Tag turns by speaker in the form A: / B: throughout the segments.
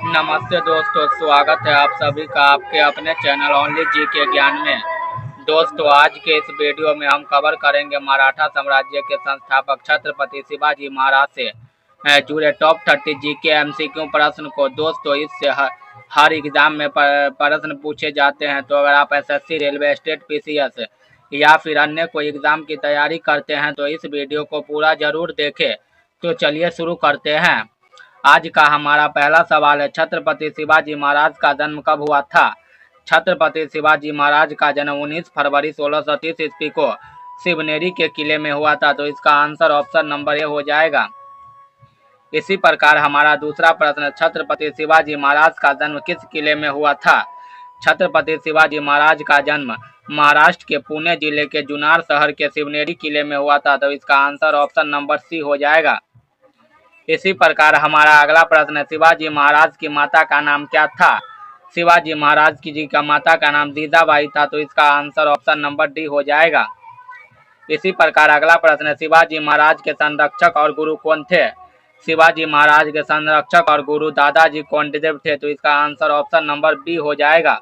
A: नमस्ते दोस्तों, स्वागत है आप सभी का आपके अपने चैनल ओनली जी के ज्ञान में। दोस्तों, आज के इस वीडियो में हम कवर करेंगे मराठा साम्राज्य के संस्थापक छत्रपति शिवाजी महाराज से जुड़े टॉप 30 जी के MCQ प्रश्न को। दोस्तों, इससे हर एग्जाम में प्रश्न पूछे जाते हैं, तो अगर आप SSC, रेलवे, स्टेट PCS या फिर अन्य कोई एग्जाम की तैयारी करते हैं तो इस वीडियो को पूरा जरूर देखें। तो चलिए शुरू करते हैं। आज का हमारा पहला सवाल है, छत्रपति शिवाजी महाराज का जन्म कब हुआ था? छत्रपति शिवाजी महाराज का जन्म 19 फरवरी 1630 ईस्वी को शिवनेरी के किले में हुआ था। तो इसका आंसर ऑप्शन नंबर ए हो जाएगा। इसी प्रकार हमारा दूसरा प्रश्न, छत्रपति शिवाजी महाराज का जन्म किस किले में हुआ था? छत्रपति शिवाजी महाराज का जन्म महाराष्ट्र के पुणे जिले के जुन्नर शहर के शिवनेरी किले में हुआ था। तो इसका आंसर ऑप्शन नंबर सी हो जाएगा। इसी प्रकार हमारा अगला प्रश्न, शिवाजी महाराज की माता का नाम क्या था? शिवाजी महाराज की जी का माता का नाम जीजाबाई था। तो इसका आंसर ऑप्शन नंबर डी हो जाएगा। इसी प्रकार अगला प्रश्न, शिवाजी महाराज के संरक्षक और गुरु कौन थे? शिवाजी महाराज के संरक्षक और गुरु दादाजी कोंडदेव थे। तो इसका आंसर ऑप्शन नंबर बी हो जाएगा।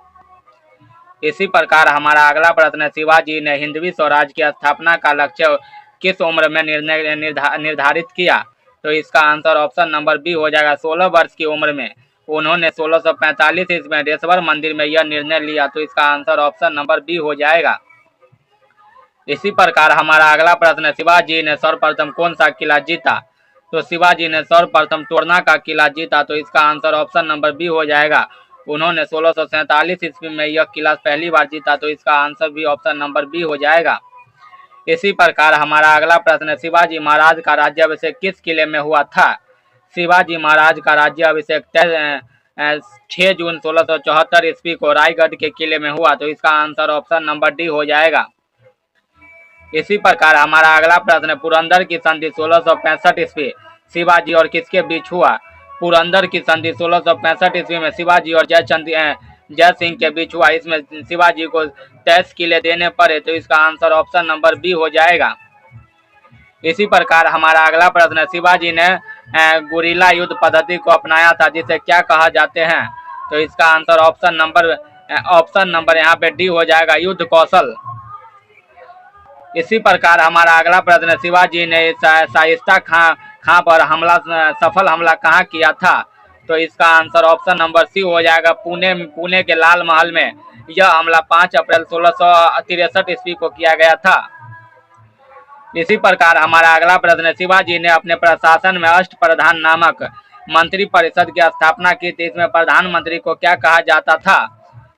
A: इसी प्रकार हमारा अगला प्रश्न, शिवाजी ने हिंदवी स्वराज की स्थापना का लक्ष्य किस उम्र में निर्धारित किया? तो इसका आंसर ऑप्शन नंबर बी हो जाएगा। 16 वर्ष की उम्र में उन्होंने 1645 ईस्वी में रेश्वर मंदिर में यह निर्णय लिया। तो इसका आंसर ऑप्शन नंबर बी हो जाएगा। इसी प्रकार हमारा अगला प्रश्न, शिवाजी ने सर्वप्रथम कौन सा किला जीता? तो शिवाजी ने सर्वप्रथम तोरना का किला जीता। तो इसका आंसर ऑप्शन नंबर बी हो जाएगा। उन्होंने 1647 ईस्वी में यह किला पहली बार जीता। तो इसका आंसर भी ऑप्शन नंबर बी हो जाएगा। इसी प्रकार हमारा अगला प्रश्न, शिवाजी महाराज का राज्याभिषेक किस किले में हुआ था? शिवाजी महाराज का राज्याभिषेक 6 जून 1674 ईस्वी को रायगढ़ के किले में हुआ। तो इसका आंसर ऑप्शन नंबर डी हो जाएगा। इसी प्रकार हमारा अगला प्रश्न, पुरंदर की संधि 1665 ईस्वी शिवाजी और किसके बीच हुआ? पुरंदर की संधि 1665 ईस्वी में शिवाजी और जय सिंह के बीच हुआ। इसमें शिवाजी को 23 किले देने पड़े। तो इसका आंसर ऑप्शन नंबर बी हो जाएगा। इसी प्रकार हमारा अगला प्रश्न, शिवाजी ने गुरिल्ला युद्ध पद्धति को अपनाया था, जिसे क्या कहा जाते हैं? तो इसका आंसर ऑप्शन नंबर यहाँ पे डी हो जाएगा, युद्ध कौशल। इसी प्रकार हमारा अगला प्रश्न, शिवाजी ने शाइस्ता खां पर सफल हमला कहाँ किया था? तो इसका आंसर ऑप्शन नंबर सी हो जाएगा, पुणे के लाल महल में। यह हमला 5 अप्रैल 1663 ईस्वी को किया गया था। इसी प्रकार हमारा अगला प्रश्न, शिवाजी ने अपने प्रशासन में अष्टप्रधान नामक मंत्री परिषद की स्थापना की थी। इसमें प्रधानमंत्री को क्या कहा जाता था?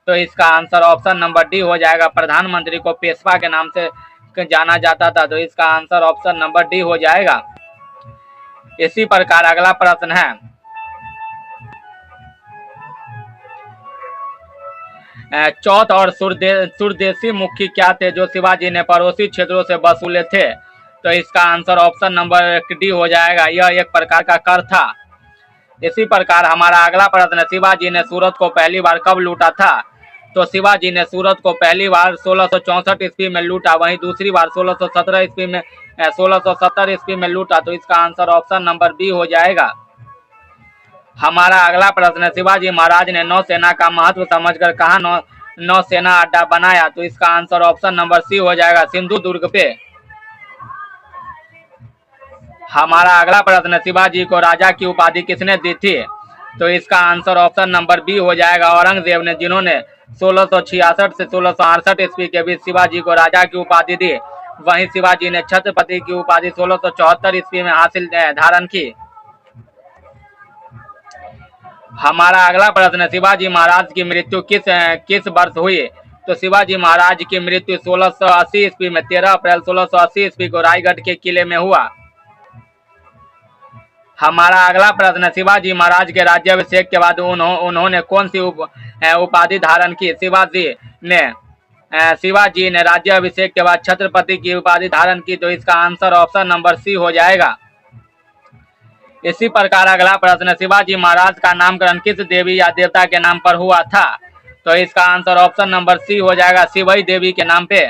A: तो इसका आंसर ऑप्शन नंबर डी हो जाएगा, प्रधानमंत्री को पेशवा के नाम से जाना जाता था। तो इसका आंसर ऑप्शन नंबर डी हो जाएगा। इसी प्रकार अगला प्रश्न है, चौथ और सुरदेशी मुखी क्या थे जो शिवाजी ने पड़ोसी क्षेत्रों से वसूले थे? तो इसका आंसर ऑप्शन नंबर डी हो जाएगा, यह एक प्रकार का कर था। इसी प्रकार हमारा अगला प्रश्न, शिवाजी ने सूरत को पहली बार कब लूटा था? तो शिवाजी ने सूरत को पहली बार 1664 ईस्वी में लूटा, वहीं दूसरी बार 1617 ईस्वी में 1670 ईस्वी में लूटा। तो इसका आंसर ऑप्शन नंबर बी हो जाएगा। हमारा अगला प्रश्न, शिवाजी महाराज ने नौसेना का महत्व समझकर कहाँ नौसेना अड्डा बनाया? तो इसका आंसर ऑप्शन नंबर सी हो जाएगा, सिंधु दुर्ग पे। हमारा अगला प्रश्न, शिवाजी को राजा की उपाधि किसने दी थी? तो इसका आंसर ऑप्शन नंबर बी हो जाएगा, औरंगजेब ने, जिन्होंने 1666 से 1668 ईस्वी के बीच शिवाजी को राजा की उपाधि दी। वहीं शिवाजी ने छत्रपति की उपाधि 1674 ईस्वी में धारण की। हमारा अगला प्रश्न, शिवाजी महाराज की मृत्यु किस वर्ष हुई? तो शिवाजी महाराज की मृत्यु 1680 ईस्वी में 13 अप्रैल 1680 ईस्वी को रायगढ़ के किले में हुआ। हमारा अगला प्रश्न, शिवाजी महाराज के राज्याभिषेक के बाद उन्होंने कौन सी उपाधि धारण की? शिवाजी ने राज्याभिषेक के बाद छत्रपति की उपाधि धारण की। तो इसका आंसर ऑप्शन नंबर सी हो जाएगा। इसी प्रकार अगला प्रश्न, शिवाजी महाराज का नामकरण किस देवी या देवता के नाम पर हुआ था? तो इसका आंसर ऑप्शन नंबर सी हो जाएगा, शिवई देवी के नाम पे।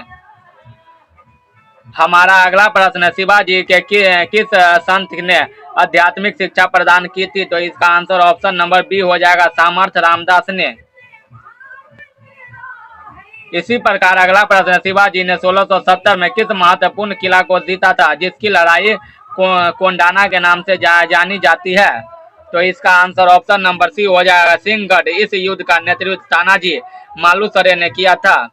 A: हमारा अगला प्रश्न, शिवाजी के किस संत ने आध्यात्मिक शिक्षा प्रदान की थी? तो इसका आंसर ऑप्शन नंबर बी हो जाएगा, सामर्थ्य रामदास ने। इसी प्रकार अगला प्रश्न, शिवाजी ने 1670 में किस महत्वपूर्ण किला को जीता था, जिसकी लड़ाई कोंडाना के नाम से जानी जाती है? तो इसका आंसर ऑप्शन नंबर सी हो जाएगा, सिंहगढ़। इस युद्ध का नेतृत्व तानाजी मालुसरे ने किया था।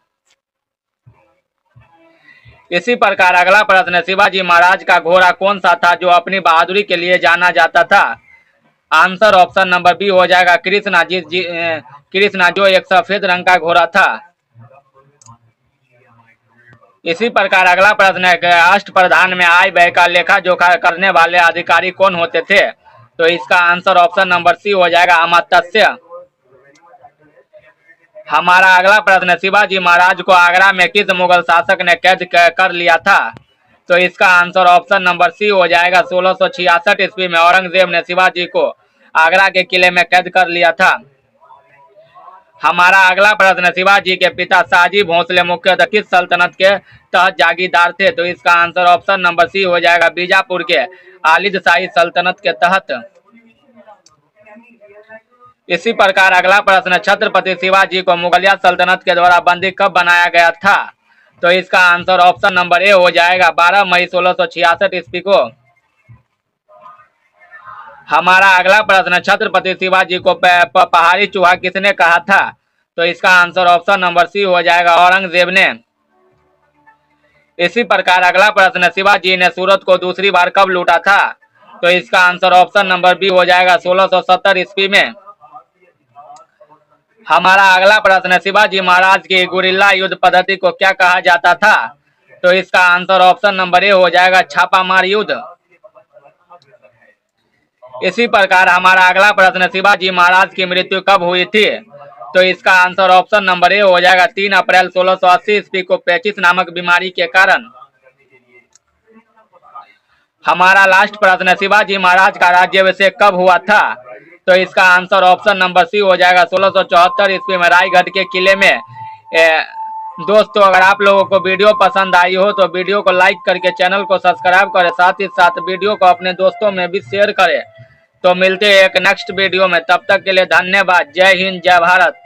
A: इसी प्रकार अगला प्रश्न, शिवाजी महाराज का घोड़ा कौन सा था जो अपनी बहादुरी के लिए जाना जाता था? आंसर ऑप्शन नंबर बी हो जाएगा, कृष्णा। कृष्णा, जो एक सफेद रंग का घोड़ा था। इसी प्रकार अगला प्रश्न है, अष्टप्रधान में आय व्यय का लेखा जोखा करने वाले अधिकारी कौन होते थे? तो इसका आंसर ऑप्शन नंबर सी हो जाएगा, अमात्य। हमारा अगला प्रश्न, शिवाजी महाराज को आगरा में किस मुगल शासक ने कैद कर लिया था? तो इसका आंसर ऑप्शन नंबर सी हो जाएगा, 1666 ईस्वी में औरंगजेब ने शिवाजी को आगरा के किले में कैद कर लिया था। हमारा अगला प्रश्न, शिवाजी के पिता शाहजी भोसले मुख्यतः किस सल्तनत के तहत जागीरदार थे? तो इसका आंसर ऑप्शन नंबर सी हो जाएगा, बीजापुर के आलिद शाही सल्तनत के तहत। इसी प्रकार अगला प्रश्न, छत्रपति शिवाजी को मुगलिया सल्तनत के द्वारा बंदी कब बनाया गया था? तो इसका आंसर ऑप्शन नंबर ए हो जाएगा, 12 मई 1666 ईस्वी को। हमारा अगला प्रश्न, छत्रपति शिवाजी को पहाड़ी चूहा किसने कहा था? तो इसका आंसर ऑप्शन नंबर सी हो जाएगा, औरंगजेब ने। इसी प्रकार अगला प्रश्न, शिवाजी ने सूरत को दूसरी बार कब लूटा था? तो इसका आंसर ऑप्शन नंबर बी हो जाएगा, 1670 ईस्वी में। हमारा अगला प्रश्न, शिवाजी महाराज की गुरिल्ला युद्ध पद्धति को क्या कहा जाता था? तो इसका आंसर ऑप्शन नंबर ए हो जाएगा, छापामार युद्ध। इसी प्रकार हमारा अगला प्रश्न, शिवाजी महाराज की मृत्यु कब हुई थी? तो इसका आंसर ऑप्शन नंबर ए हो जाएगा, 3 अप्रैल 1680 ईस्वी को पेचिस नामक बीमारी के कारण। हमारा लास्ट प्रश्न, शिवाजी महाराज का राज्याभिषेक कब हुआ था? तो इसका आंसर ऑप्शन नंबर सी हो जाएगा, 1674 ईस्वी में रायगढ़ के किले में। दोस्तों, अगर आप लोगों को वीडियो पसंद आई हो तो वीडियो को लाइक करके चैनल को सब्सक्राइब करें, साथ ही साथ वीडियो को अपने दोस्तों में भी शेयर करें। तो मिलते हैं एक नेक्स्ट वीडियो में, तब तक के लिए धन्यवाद। जय हिंद, जय भारत।